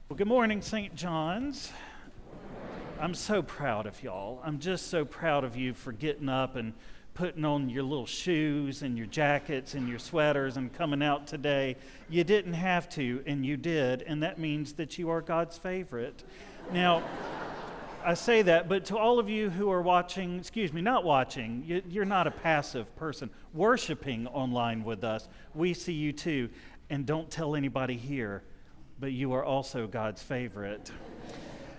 Well, good morning, St. John's. I'm so proud of y'all. I'm just so proud of you for getting up and putting on your little shoes and your jackets and your sweaters and coming out today. You didn't have to, and you did, and that means that you are God's favorite. Now, I say that, but to all of you who are watching, not watching, you're not a passive person, worshiping online with us, we see you too. And don't tell anybody here, but you are also God's favorite.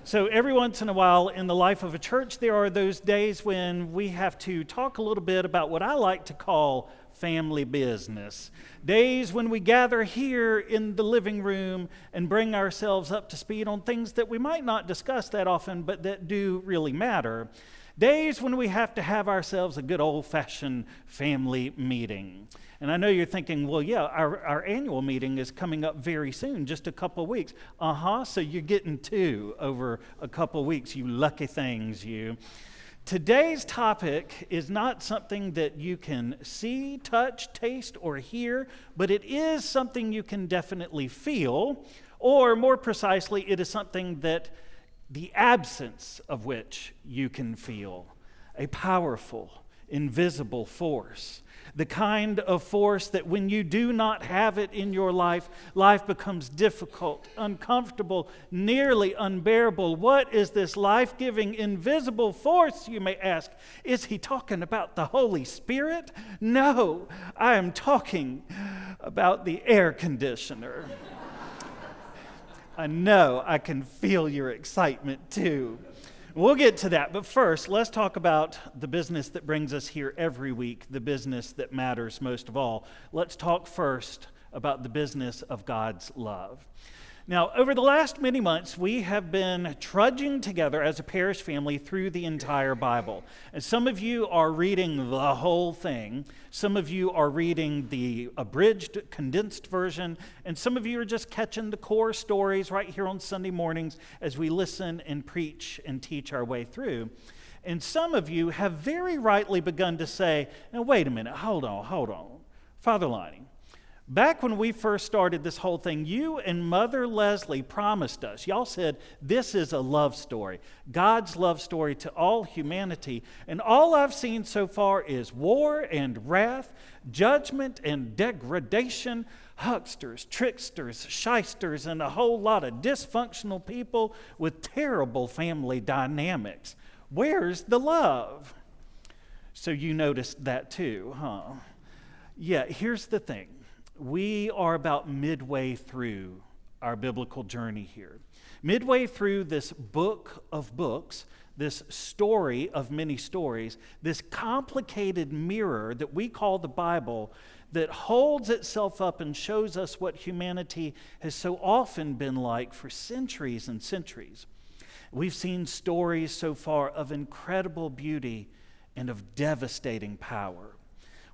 So every once in a while in the life of a church, there are those days when we have to talk a little bit about what I like to call family business. Days when we gather here in the living room and bring ourselves up to speed on things that we might not discuss that often, but that do really matter. Days when we have to have ourselves a good old-fashioned family meeting. And I know you're thinking, well, yeah, our annual meeting is coming up very soon, just a couple of weeks. So you're getting two over a couple of weeks, you lucky things, you. Today's topic is not something that you can see, touch, taste, or hear, but it is something you can definitely feel, or more precisely, it is something that the absence of which you can feel. A powerful, invisible force. The kind of force that when you do not have it in your life, life becomes difficult, uncomfortable, nearly unbearable. What is this life-giving, invisible force, you may ask? Is he talking about the Holy Spirit? No, I am talking about the air conditioner. I know I can feel your excitement too. We'll get to that, but first, let's talk about the business that brings us here every week, the business that matters most of all. Let's talk first about the business of God's love. Now, over the last many months, we have been trudging together as a parish family through the entire Bible. And some of you are reading the whole thing. Some of you are reading the abridged, condensed version. And some of you are just catching the core stories right here on Sunday mornings as we listen and preach and teach our way through. And some of you have very rightly begun to say, now wait a minute, hold on. Father Lonnie, back when we first started this whole thing, you and Mother Leslie promised us, y'all said, this is a love story, God's love story to all humanity. And all I've seen so far is war and wrath, judgment and degradation, hucksters, tricksters, shysters, and a whole lot of dysfunctional people with terrible family dynamics. Where's the love? So you noticed that too, huh? Yeah, here's the thing. We are about midway through our biblical journey here. Midway through this book of books, this story of many stories, this complicated mirror that we call the Bible that holds itself up and shows us what humanity has so often been like for centuries and centuries. We've seen stories so far of incredible beauty and of devastating power.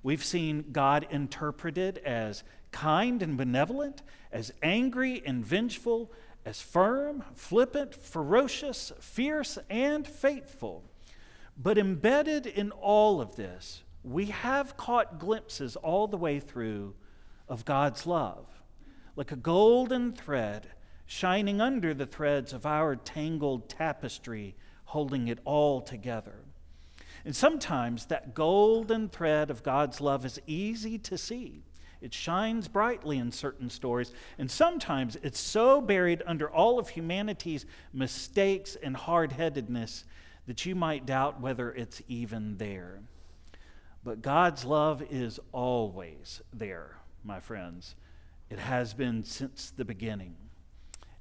We've seen God interpreted as kind and benevolent, as angry and vengeful, as firm, flippant, ferocious, fierce, and faithful. But embedded in all of this, we have caught glimpses all the way through of God's love, like a golden thread shining under the threads of our tangled tapestry, holding it all together. And sometimes that golden thread of God's love is easy to see. It shines brightly in certain stories, and sometimes it's so buried under all of humanity's mistakes and hard-headedness that you might doubt whether it's even there. But God's love is always there, my friends. It has been since the beginning.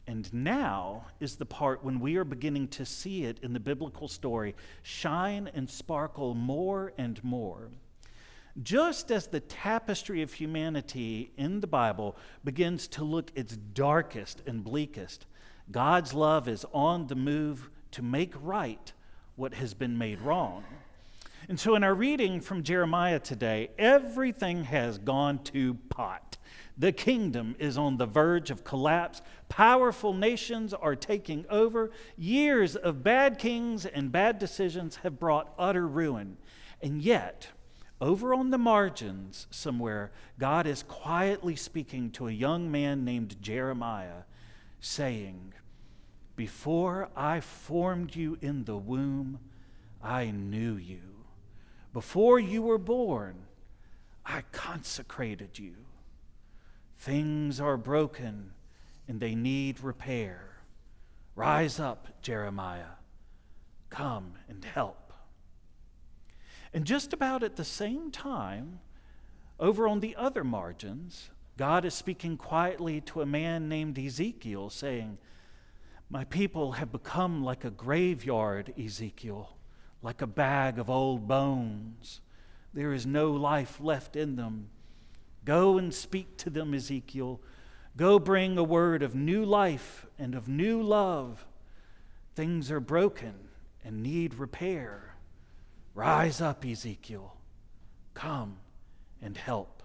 And now is the part when we are beginning to see it in the biblical story shine and sparkle more and more. Just as the tapestry of humanity in the Bible begins to look its darkest and bleakest, God's love is on the move to make right what has been made wrong. And so in our reading from Jeremiah today, everything has gone to pot. The kingdom is on the verge of collapse. Powerful nations are taking over. Years of bad kings and bad decisions have brought utter ruin. And yet, over on the margins somewhere, God is quietly speaking to a young man named Jeremiah, saying, Before I formed you in the womb, I knew you. Before you were born, I consecrated you. Things are broken and they need repair. Rise up, Jeremiah. Come and help. And just about at the same time, over on the other margins, God is speaking quietly to a man named Ezekiel, saying, my people have become like a graveyard, Ezekiel, like a bag of old bones. There is no life left in them. Go and speak to them, Ezekiel. Go bring a word of new life and of new love. Things are broken and need repair. Rise up, Ezekiel. Come and help.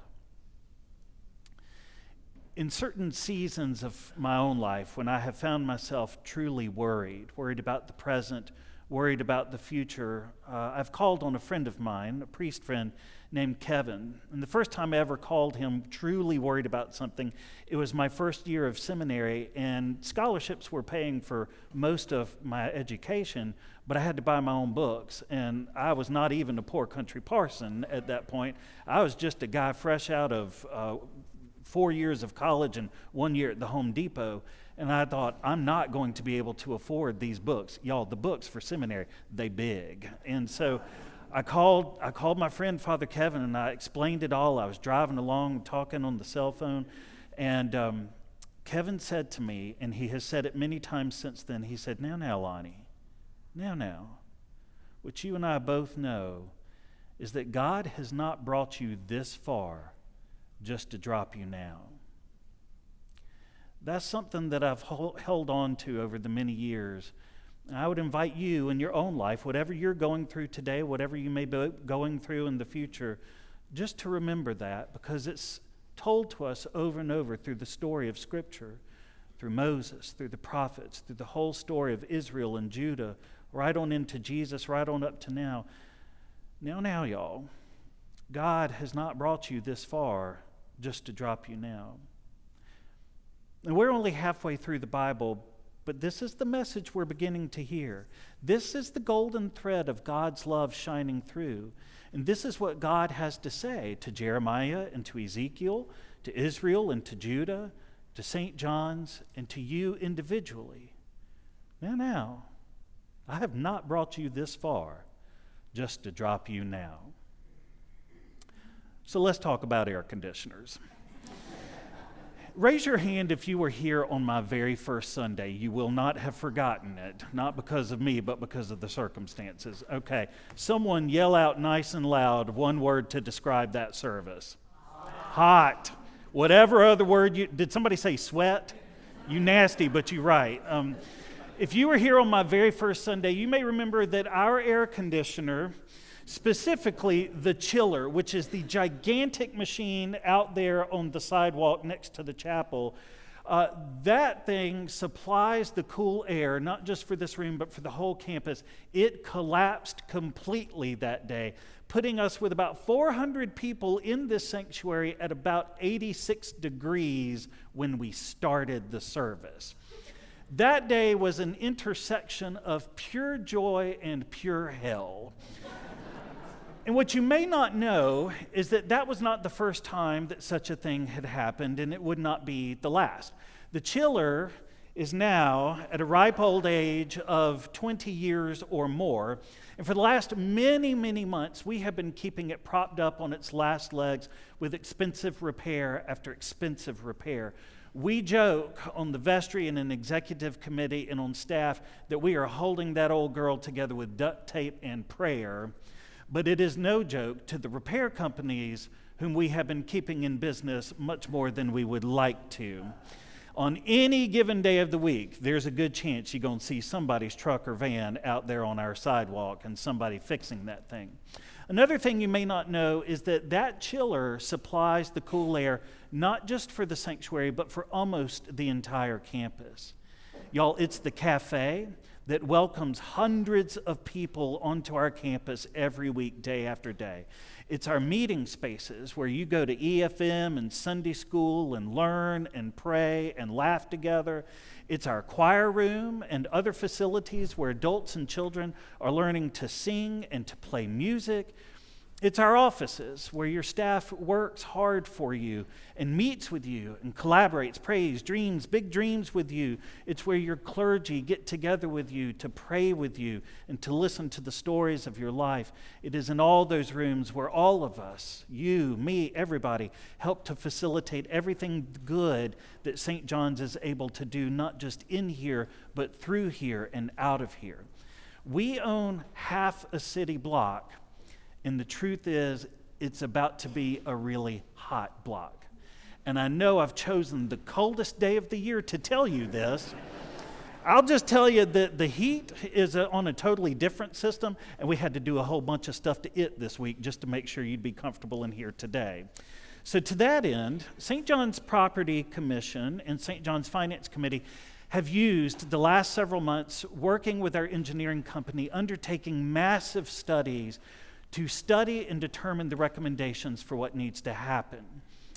In certain seasons of my own life, when I have found myself truly worried about the present, worried about the future, I've called on a friend of mine, a priest friend named Kevin. And the first time I ever called him truly worried about something, it was my first year of seminary, and scholarships were paying for most of my education, but I had to buy my own books. And I was not even a poor country parson at that point. I was just a guy fresh out of 4 years of college and 1 year at the Home Depot, and I thought, I'm not going to be able to afford these books. Y'all, the books for seminary, they big. And so I called my friend Father Kevin, and I explained it all. I was driving along, talking on the cell phone, and Kevin said to me, and he has said it many times since then, he said, now, Lonnie, now, what you and I both know is that God has not brought you this far just to drop you now. That's something that I've held on to over the many years. And I would invite you in your own life, whatever you're going through today, whatever you may be going through in the future, just to remember that, because it's told to us over and over through the story of Scripture, through Moses, through the prophets, through the whole story of Israel and Judah, right on into Jesus, right on up to now. Now, y'all, God has not brought you this far just to drop you now. And we're only halfway through the Bible, but this is the message we're beginning to hear. This is the golden thread of God's love shining through. And this is what God has to say to Jeremiah and to Ezekiel, to Israel and to Judah, to St. John's, and to you individually. Now, I have not brought you this far just to drop you now. So let's talk about air conditioners. Raise your hand if you were here on my very first Sunday. You will not have forgotten it, not because of me, but because of the circumstances. Okay, someone yell out nice and loud one word to describe that service. Hot. Whatever other word did somebody say sweat? You nasty, but you right. If you were here on my very first Sunday, you may remember that our air conditioner, specifically the chiller, which is the gigantic machine out there on the sidewalk next to the chapel, that thing supplies the cool air, not just for this room, but for the whole campus. It collapsed completely that day, putting us with about 400 people in this sanctuary at about 86 degrees when we started the service. That day was an intersection of pure joy and pure hell. And what you may not know is that that was not the first time that such a thing had happened, and it would not be the last. The chiller is now at a ripe old age of 20 years or more, and for the last many, many months, we have been keeping it propped up on its last legs with expensive repair after expensive repair. We joke on the vestry and an executive committee and on staff that we are holding that old girl together with duct tape and prayer. But it is no joke to the repair companies whom we have been keeping in business much more than we would like to. On any given day of the week, there's a good chance you're going to see somebody's truck or van out there on our sidewalk and somebody fixing that thing. Another thing you may not know is that that chiller supplies the cool air not just for the sanctuary, but for almost the entire campus. Y'all, it's the cafe, that welcomes hundreds of people onto our campus every week, day after day. It's our meeting spaces where you go to EFM and Sunday school and learn and pray and laugh together. It's our choir room and other facilities where adults and children are learning to sing and to play music. It's our offices where your staff works hard for you and meets with you and collaborates, prays, dreams, big dreams with you. It's where your clergy get together with you to pray with you and to listen to the stories of your life. It is in all those rooms where all of us, you, me, everybody, help to facilitate everything good that St. John's is able to do, not just in here, but through here and out of here. We own half a city block. And the truth is, it's about to be a really hot block. And I know I've chosen the coldest day of the year to tell you this. I'll just tell you that the heat is on a totally different system, and we had to do a whole bunch of stuff to it this week just to make sure you'd be comfortable in here today. So to that end, St. John's Property Commission and St. John's Finance Committee have used the last several months working with our engineering company, undertaking massive studies to study and determine the recommendations for what needs to happen.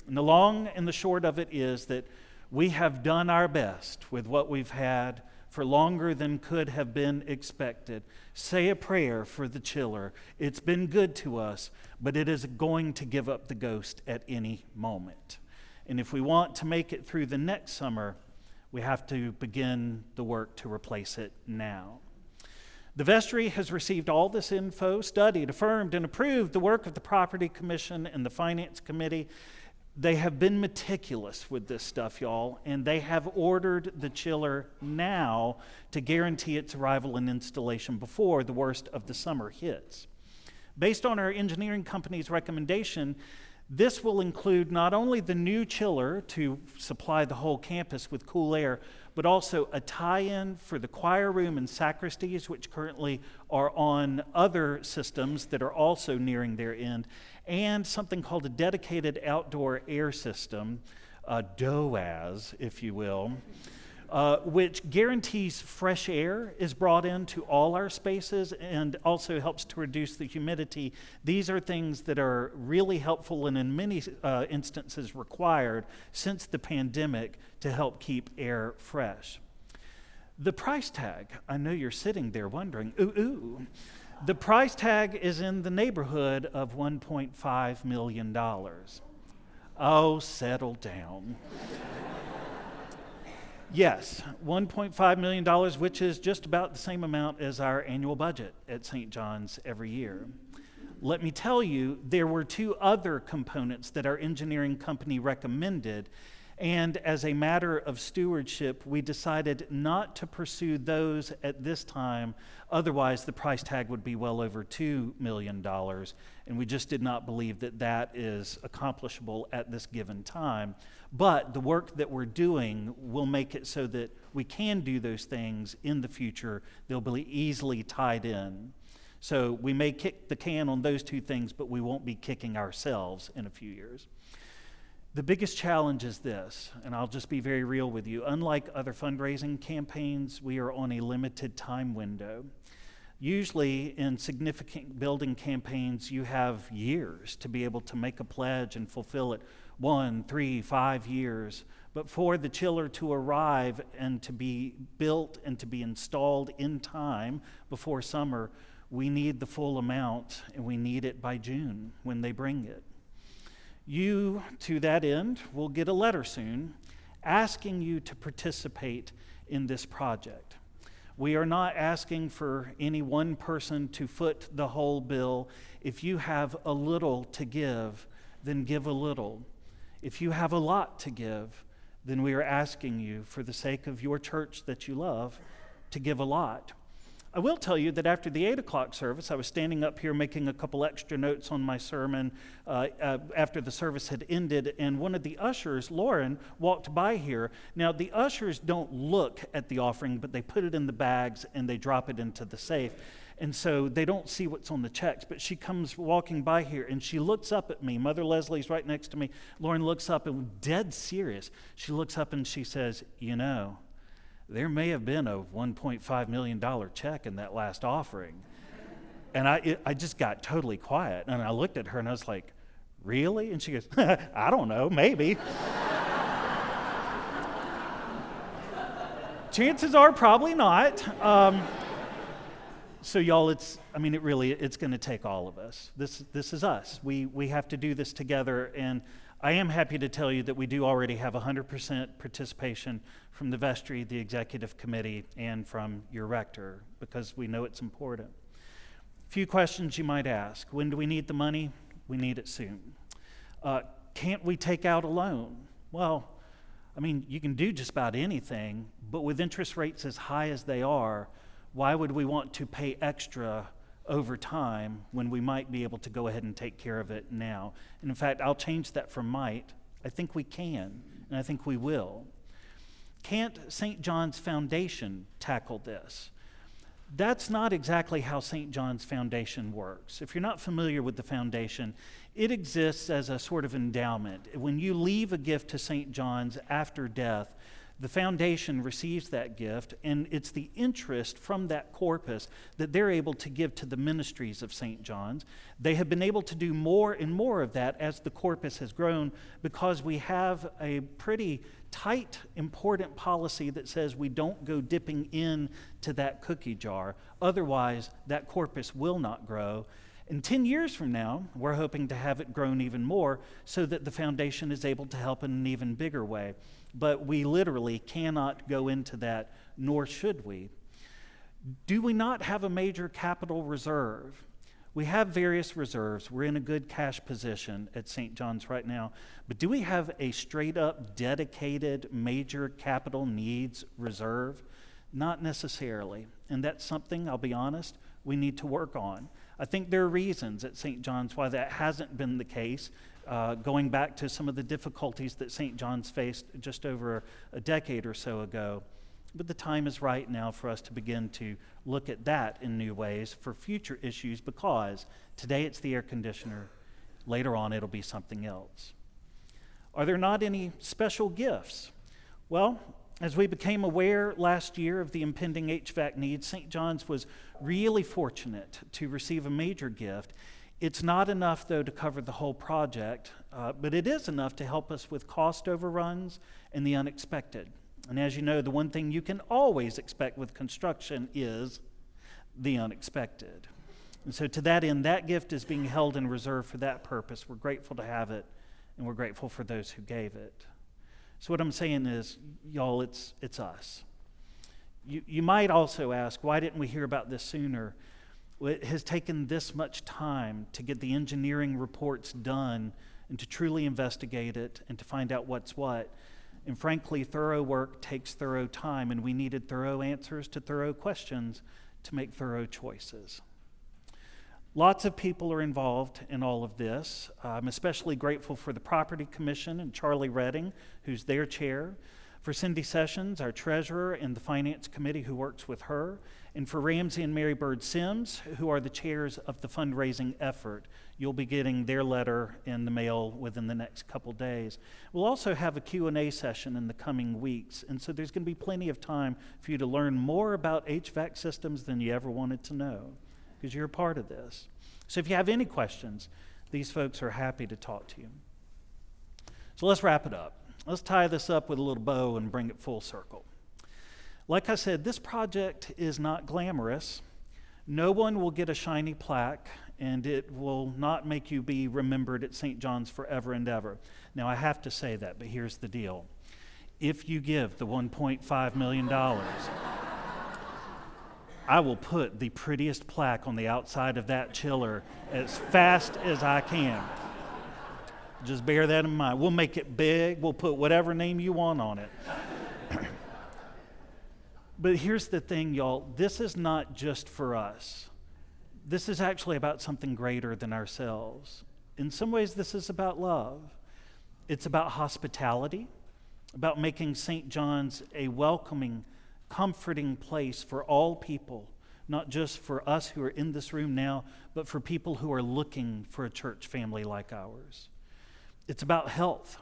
And the long and the short of it is that we have done our best with what we've had for longer than could have been expected. Say a prayer for the chiller. It's been good to us, but it is going to give up the ghost at any moment. And if we want to make it through the next summer, we have to begin the work to replace it now. The vestry has received all this info, studied, affirmed, and approved the work of the Property Commission and the Finance Committee. They have been meticulous with this stuff, y'all, and they have ordered the chiller now to guarantee its arrival and installation before the worst of the summer hits. Based on our engineering company's recommendation, this will include not only the new chiller to supply the whole campus with cool air, but also a tie-in for the choir room and sacristies, which currently are on other systems that are also nearing their end, and something called a dedicated outdoor air system, a DOAS, if you will, which guarantees fresh air is brought into all our spaces and also helps to reduce the humidity. These are things that are really helpful and in many instances required since the pandemic to help keep air fresh. The price tag, I know you're sitting there wondering, ooh. The price tag is in the neighborhood of $1.5 million. Oh, settle down. Yes, $1.5 million, which is just about the same amount as our annual budget at St. John's every year. Let me tell you, there were two other components that our engineering company recommended, and as a matter of stewardship, we decided not to pursue those at this time. Otherwise, the price tag would be well over $2 million, and we just did not believe that that is accomplishable at this given time. But the work that we're doing will make it so that we can do those things in the future. They'll be easily tied in. So we may kick the can on those two things, but we won't be kicking ourselves in a few years. The biggest challenge is this, and I'll just be very real with you. Unlike other fundraising campaigns, we are on a limited time window. Usually in significant building campaigns, you have years to be able to make a pledge and fulfill it, 1, 3, 5 years. But for the chiller to arrive and to be built and to be installed in time before summer, we need the full amount, and we need it by June when they bring it. You, to that end, will get a letter soon asking you to participate in this project. We are not asking for any one person to foot the whole bill. If you have a little to give, then give a little. If you have a lot to give, then we are asking you, for the sake of your church that you love, to give a lot. I will tell you that after the 8 o'clock service, I was standing up here making a couple extra notes on my sermon after the service had ended, and one of the ushers, Lauren, walked by here. Now, the ushers don't look at the offering, but they put it in the bags and they drop it into the safe. And so they don't see what's on the checks, but she comes walking by here and she looks up at me. Mother Leslie's right next to me. Lauren looks up and dead serious. She looks up and she says, "You know, there may have been a $1.5 million check in that last offering. And I just got totally quiet. And I looked at her and I was like, really? And she goes, I don't know, maybe. Chances are probably not. So y'all, it's going to take all of us. This is us. We have to do this together. And I am happy to tell you that we do already have 100% participation from the vestry, the executive committee, and from your rector, because we know it's important. A few questions you might ask. When do we need the money? We need it soon. Can't we take out a loan? Well, you can do just about anything, but with interest rates as high as they are, why would we want to pay extra over time when we might be able to go ahead and take care of it now? And in fact, I'll change that from might. I think we can, and I think we will. Can't St. John's Foundation tackle this? That's not exactly how St. John's Foundation works. If you're not familiar with the foundation, it exists as a sort of endowment. When you leave a gift to St. John's after death, the foundation receives that gift, and it's the interest from that corpus that they're able to give to the ministries of St. John's. They have been able to do more and more of that as the corpus has grown, because we have a pretty tight, important policy that says we don't go dipping into that cookie jar. Otherwise, that corpus will not grow. And 10 years from now, we're hoping to have it grown even more so that the foundation is able to help in an even bigger way. But we literally cannot go into that, nor should we. Do we not have a major capital reserve? We have various reserves. We're in a good cash position at St. John's right now. But do we have a straight up dedicated major capital needs reserve? Not necessarily. And that's something, I'll be honest, we need to work on. I think there are reasons at St. John's why that hasn't been the case, going back to some of the difficulties that St. John's faced just over a decade or so ago. But the time is right now for us to begin to look at that in new ways for future issues, because today it's the air conditioner, later on it'll be something else. Are there not any special gifts? Well, as we became aware last year of the impending HVAC needs, St. John's was really fortunate to receive a major gift. It's not enough, though, to cover the whole project, but it is enough to help us with cost overruns and the unexpected. And as you know, the one thing you can always expect with construction is the unexpected. And so to that end, that gift is being held in reserve for that purpose. We're grateful to have it, and we're grateful for those who gave it. So what I'm saying is, y'all, it's us. You might also ask, why didn't we hear about this sooner? Well, it has taken this much time to get the engineering reports done and to truly investigate it and to find out what's what. And frankly, thorough work takes thorough time, and we needed thorough answers to thorough questions to make thorough choices. Lots of people are involved in all of this. I'm especially grateful for the Property Commission and Charlie Redding, who's their chair, for Cindy Sessions, our treasurer, and the Finance Committee who works with her, and for Ramsey and Mary Bird Sims, who are the chairs of the fundraising effort. You'll be getting their letter in the mail within the next couple days. We'll also have a Q&A session in the coming weeks, and so there's going to be plenty of time for you to learn more about HVAC systems than you ever wanted to know, because you're a part of this. So if you have any questions, these folks are happy to talk to you. So let's wrap it up. Let's tie this up with a little bow and bring it full circle. Like I said, this project is not glamorous. No one will get a shiny plaque, and it will not make you be remembered at St. John's forever and ever. Now, I have to say that, but here's the deal. If you give the $1.5 million, I will put the prettiest plaque on the outside of that chiller as fast as I can. Just bear that in mind. We'll make it big. We'll put whatever name you want on it. But here's the thing, y'all. This is not just for us. This is actually about something greater than ourselves. In some ways, this is about love. It's about hospitality, about making St. John's a welcoming, comforting place for all people, not just for us who are in this room now, but for people who are looking for a church family like ours. It's about health,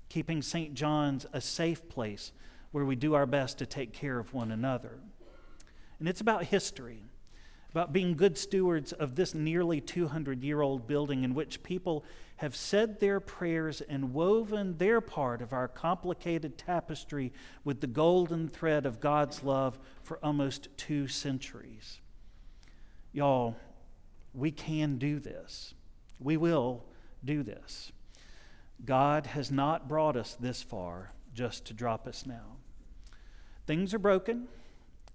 keeping St. John's a safe place where we do our best to take care of one another. And it's about history, about being good stewards of this nearly 200-year-old building in which people have said their prayers and woven their part of our complicated tapestry with the golden thread of God's love for almost 2 centuries. Y'all, we can do this. We will do this. God has not brought us this far just to drop us now. Things are broken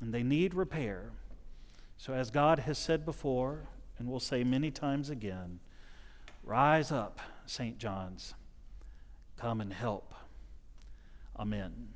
and they need repair. So as God has said before, and will say many times again, rise up, St. John's, come and help. Amen.